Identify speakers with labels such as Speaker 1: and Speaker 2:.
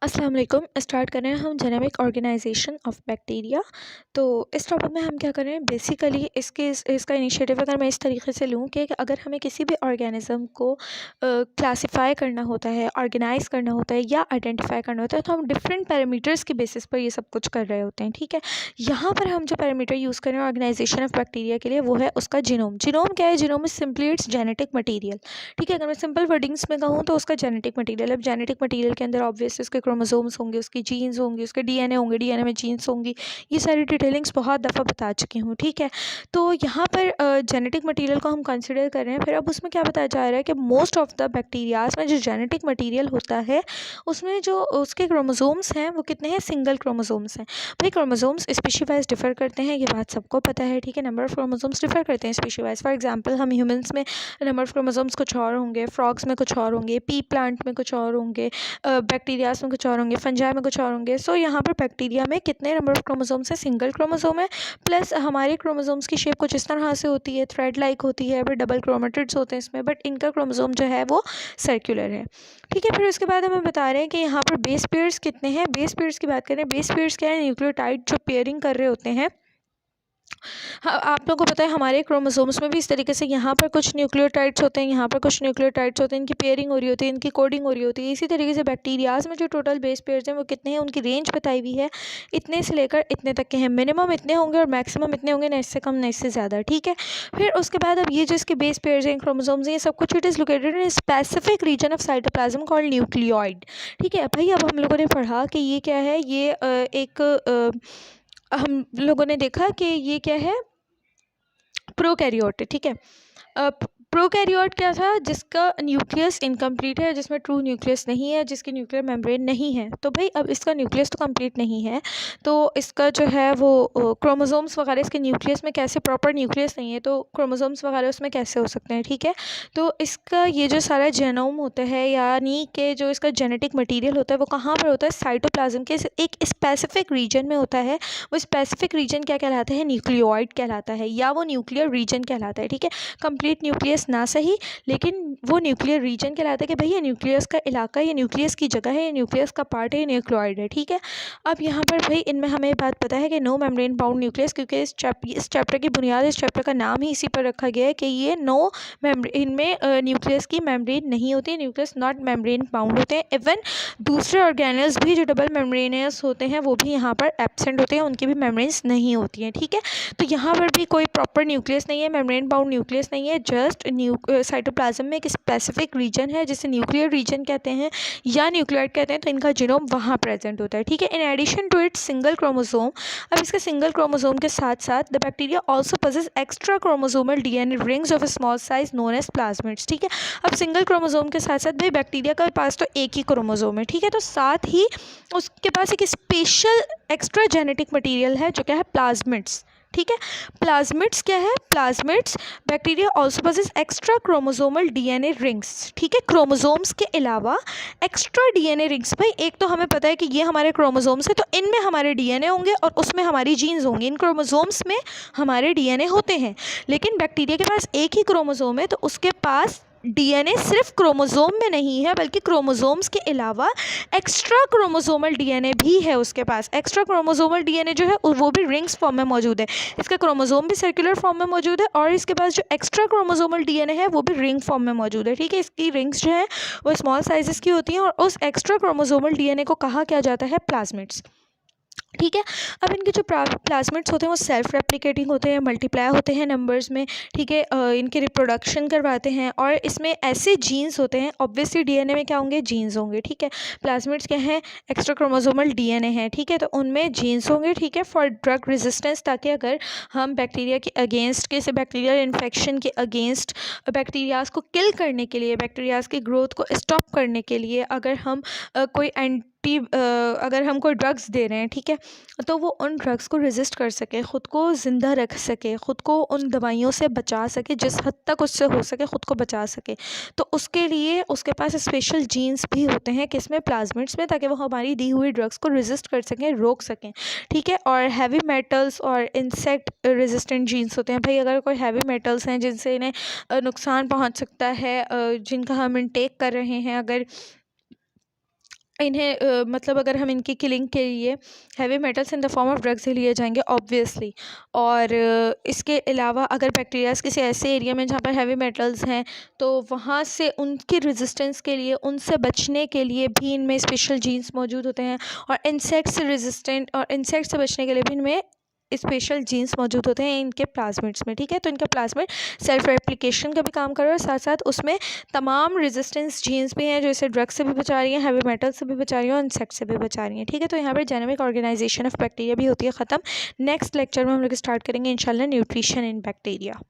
Speaker 1: अस्सलाम वालेकुम। स्टार्ट कर रहे हैं हम जेनेटिक ऑर्गेनाइजेशन ऑफ बैक्टीरिया। तो इस टॉपिक में हम क्या कर रहे हैं, बेसिकली इसका इनिशिएटिव अगर मैं इस तरीके से लूँ कि अगर हमें किसी भी ऑर्गेनिज्म को क्लासिफाई करना होता है, ऑर्गेनाइज करना होता है या आइडेंटिफाई करना होता है, तो हम डिफरेंट पैरामीटर्स के बेसिस पर ये सब कुछ कर रहे होते हैं। ठीक है, यहाँ पर हम जो पैरामीटर यूज़ कर रहे हैं ऑर्गेनाइजेशन ऑफ बैक्टीरिया के लिए, वो है उसका जीनोम। जीनोम क्या है? Genome is simply it's genetic material. ठीक है, अगर मैं सिंपल वर्डिंग्स में कहूँ तो उसका जेनेटिक मटीरियल। अब जेनेटिक मटीरियल के अंदर ऑब्वियसली उसके क्रोमोसोम्स होंगे, उसकी जीन्स होंगी, उसके डीएनए होंगे, डीएनए में जीन्स होंगी। ये सारी डिटेलिंग्स बहुत दफ़ा बता चुकी हूँ। ठीक है, तो यहाँ पर जेनेटिक मटीरियल को हम कंसिडर कर रहे हैं। फिर अब उसमें क्या बताया जा रहा है कि मोस्ट ऑफ द बैक्टीरियाज में जो जेनेटिक मटीरियल होता है, उसमें जो उसके क्रोमोसोम्स हैं वो कितने हैं? सिंगल क्रोमोसोम्स हैं। भाई क्रोमोसोम्स स्पीशी वाइज डिफर करते हैं, ये बात सबको पता है। ठीक है, नंबर ऑफ क्रोमोसोम्स डिफर करते हैं स्पीशी वाइज। फॉर एग्जाम्पल हम ह्यूमंस में नंबर ऑफ क्रोमोसोम्स कुछ और होंगे, फ्रॉग्स में कुछ और होंगे, पी प्लांट में कुछ और होंगे, बैक्टीरियाज में कुछ और होंगे, फंजाई में कुछ और होंगे। सो यहाँ पर बैक्टीरिया में कितने नंबर ऑफ क्रोमोसोम्स हैं? सिंगल क्रोमोसोम है। प्लस हमारे क्रोमोसोम्स की शेप कुछ इस तरह से होती है, थ्रेड लाइक होती है, फिर डबल क्रोमेटिड्स होते हैं इसमें, बट इनका क्रोमोसोम जो है वो सर्कुलर है। ठीक है, फिर उसके बाद हमें बता रहे हैं कि यहाँ पर बेस पेयर्स कितने हैं। बेस पेयर्स की बात करें, बेस पेयर्स क्या है? न्यूक्लियोटाइड जो पेयरिंग कर रहे होते हैं। हाँ, आप लोगों को पता है हमारे क्रोमोसोम्स में भी इस तरीके से यहाँ पर कुछ न्यूक्लियोटाइड्स होते हैं, यहाँ पर कुछ न्यूक्लियोटाइड्स होते हैं, इनकी पेयरिंग हो रही होती है, इनकी कोडिंग हो रही होती है। इसी तरीके से बैक्टीरियाज में जो टोटल बेस पेयर्स हैं वो कितने हैं, उनकी रेंज बताई हुई है, इतने से लेकर इतने तक के हैं। मिनिमम इतने होंगे और मैक्सिमम इतने होंगे, न इससे कम न इससे ज़्यादा। ठीक है, फिर उसके बाद अब ये जो इसके बेस पेयर्स हैं, क्रोमोसोम्स हैं, ये सब कुछ it is located in specific region of cytoplasm called nucleoid. ठीक है भाई, अब हम लोगों ने पढ़ा कि ये क्या है, ये हम लोगों ने देखा कि ये क्या है, प्रोकैरियोट। ठीक है, प्रोकैरियोट क्या था? जिसका न्यूक्लियस इनकम्प्लीट है, जिसमें ट्रू न्यूक्लियस नहीं है, जिसकी न्यूक्लियर मेम्ब्रेन नहीं है। तो भाई अब इसका न्यूक्लियस तो कंप्लीट नहीं है, तो इसका जो है वो क्रोमोसोम्स वगैरह इसके न्यूक्लियस में कैसे, प्रॉपर न्यूक्लियस नहीं है तो क्रोमोसोम्स वगैरह उसमें कैसे हो सकते हैं। ठीक है, तो इसका ये जो सारा जेनोम होता है, यानी कि जो इसका जेनेटिक मटीरियल होता है, वो कहाँ पर होता है? साइटोप्लाज्म के एक स्पेसिफिक रीजन में होता है। वो स्पेसिफिक रीजन क्या कहलाता है? न्यूक्लियोइड कहलाता है, या वो न्यूक्लियर रीजन कहलाता है। ठीक है, कंप्लीट न्यूक्लियस ना सही, लेकिन वो न्यूक्लियर रीजन कहलाता है कि भाई ये न्यूक्लियस का इलाका, ये न्यूक्लियस की जगह है, ये न्यूक्लियस का पार्ट है, ये न्यूक्लियोइड है। ठीक है, अब यहाँ पर भाई इनमें हमें बात पता है कि नो मेम्ब्रेन बाउंड न्यूक्लियस, क्योंकि इस चैप्टर की बुनियाद, इस चैप्टर का नाम ही इसी पर रखा गया है कि ये नो मेम्ब्रेन, इनमें न्यूक्लियस की मेम्ब्रेन नहीं होती है, न्यूक्लियस नॉट मेम्ब्रेन बाउंड होते हैं। इवन दूसरे ऑर्गेनल्स भी जो डबल मेम्ब्रेनियस होते हैं वो भी यहाँ पर एब्सेंट होते हैं, उनकी भी मेम्ब्रेन्स नहीं होती हैं। ठीक है, तो यहाँ पर भी कोई प्रॉपर न्यूक्लियस नहीं है, मेम्ब्रेन बाउंड न्यूक्लियस नहीं है, जस्ट साइटोप्लाज्म में एक स्पेसिफिक रीजन है जिसे न्यूक्लियर रीजन कहते हैं या न्यूक्लियोइड कहते हैं, तो इनका जीनोम वहाँ प्रेजेंट होता है। ठीक है, in addition to its single chromosome, अब इसके सिंगल क्रोमोसोम के साथ साथ the bacteria also possess extra chromosomal DNA rings of small size known as plasmids. ठीक है, अब सिंगल क्रोमोसोम के साथ साथ भाई बैक्टीरिया के पास तो एक ही क्रोमोसोम है। ठीक है, तो साथ ही उसके पास एक स्पेशल एक्स्ट्रा जेनेटिक मटीरियल है जो क्या है? प्लाज्मिड्स। ठीक है, प्लाज्मिड्स क्या है? Plasmids bacteria also possess extra chromosomal DNA rings. ठीक है, क्रोमोसोम्स के अलावा एक्स्ट्रा डीएनए रिंग्स। भाई एक तो हमें पता है कि ये हमारे क्रोमोसोम्स है, तो इनमें हमारे डीएनए होंगे और उसमें हमारी जीन्स होंगी। इन क्रोमोसोम्स में हमारे डीएनए होते हैं, लेकिन बैक्टीरिया के पास एक ही क्रोमोसोम है, तो उसके पास डीएनए सिर्फ क्रोमोसोम में नहीं है, बल्कि क्रोमोसोम्स के अलावा एक्स्ट्रा क्रोमोसोमल डीएनए भी है उसके पास। एक्स्ट्रा क्रोमोसोमल डीएनए जो है वो भी रिंग्स फॉर्म में मौजूद है, इसका क्रोमोसोम भी सर्कुलर फॉर्म में मौजूद है, और इसके पास जो एक्स्ट्रा क्रोमोसोमल डीएनए है वो भी रिंग फॉर्म में मौजूद है। ठीक है, इसकी रिंग्स जो है वो स्मॉल साइजेस की होती हैं, और उस एक्स्ट्रा क्रोमोसोमल डीएनए को कहा क्या जाता है? प्लाज्मिड्स। ठीक है, अब इनके जो प्लाज्मिड्स होते हैं वो सेल्फ रेप्लिकेटिंग होते हैं, मल्टीप्लाई होते हैं नंबर्स में। ठीक है, इनके रिप्रोडक्शन करवाते हैं, और इसमें ऐसे जीन्स होते हैं, ऑब्वियसली डीएनए में क्या होंगे? जीन्स होंगे। ठीक है, प्लाज्मिड्स क्या हैं? एक्स्ट्रा क्रोमोसोमल डीएनए हैं। ठीक है, तो उनमें जीन्स होंगे। ठीक है, फॉर ड्रग रेजिस्टेंस, ताकि अगर हम बैक्टीरिया के अगेंस्ट, कैसे बैक्टीरियल इन्फेक्शन के अगेंस्ट, बैक्टीरियाज को किल करने के लिए, बैक्टीरियाज की ग्रोथ को स्टॉप करने के लिए अगर हम अगर हम कोई ड्रग्स दे रहे हैं, ठीक है, तो वो उन ड्रग्स को रेजिस्ट कर सके, ख़ुद को ज़िंदा रख सके, ख़ुद को उन दवाइयों से बचा सके, जिस हद तक उससे हो सके ख़ुद को बचा सके। तो उसके लिए उसके पास स्पेशल जीन्स भी होते हैं, किसमें? प्लाज्मिड्स में, ताकि वो हमारी दी हुई ड्रग्स को रेजिस्ट कर सकें, रोक सकें। ठीक है, और हैवी मेटल्स और इंसेक्ट रेजिस्टेंट जीन्स होते हैं। भाई अगर कोई हैवी मेटल्स हैं जिनसे इन्हें नुकसान पहुँच सकता है, जिनका हम इनटेक कर रहे हैं, अगर इन्हें मतलब अगर हम इनकी किलिंग के लिए heavy metals in the form of drugs ही लिए जाएंगे ऑब्वियसली। और इसके अलावा अगर बैक्टीरियाज किसी ऐसे एरिया में जहाँ पर हैवी मेटल्स हैं तो वहाँ से उनकी रेजिस्टेंस के लिए, उनसे बचने के लिए भी इनमें स्पेशल जीन्स मौजूद होते हैं। और इंसेक्ट से रेजिस्टेंट और इंसेक्ट से बचने के लिए भी इनमें स्पेशल जीन्स मौजूद होते हैं इनके प्लाज्मिड्स में, ठीक है। तो इनका प्लाज्मिड सेल्फ रेप्लिकेशन का भी काम कर रहा है, साथ साथ उसमें तमाम रेजिस्टेंस जीन्स भी हैं जो इसे ड्रग से भी बचा रही हैं, हैवी मेटल से भी बचा रही हैं और इंसेक्ट से भी बचा रही हैं, ठीक है। तो यहाँ पर जेनेटिक ऑर्गेनाइजेशन ऑफ बैक्टीरिया भी होती है ख़त्म। नेक्स्ट लेक्चर में हम लोग स्टार्ट करेंगे इंशाल्लाह न्यूट्रिशन इन बैक्टीरिया।